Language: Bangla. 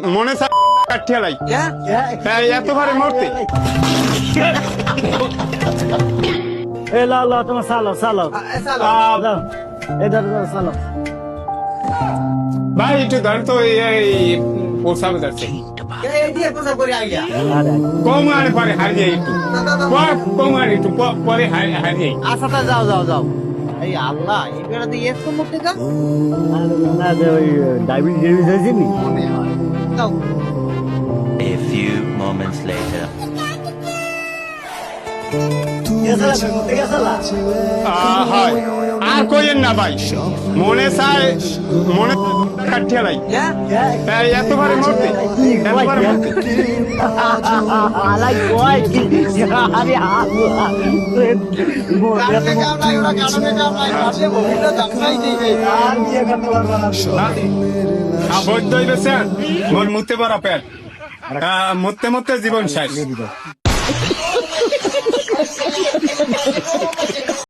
মনে কাঠিয়ালাই এত ভারে মরতে এ লাও লাও তোমার সালো সালো দাও এদার সালো ভাই একটু ধর তো এই পোষাবে যাচ্ছে কম আনে পরে হারিয়ে একটু কম আনে একটু পরে হারিয়ে আচ্ছা তা যাও যাও যাও এই আল্লাহ এই বেড়াতে এত মুখে যা না যে ওই ডায়াবেটিস হয়েছে নি মনে হয় যাও A few moments later. আর কইেন না ভাই মনে চায় মনে কাঠিয়ালাই এত ভারে মরতে এত ভারে মরতে আলাই কই আরে বৈদ্য মোর মুতে পারা পেট মুতে মুতে জীবন শেষ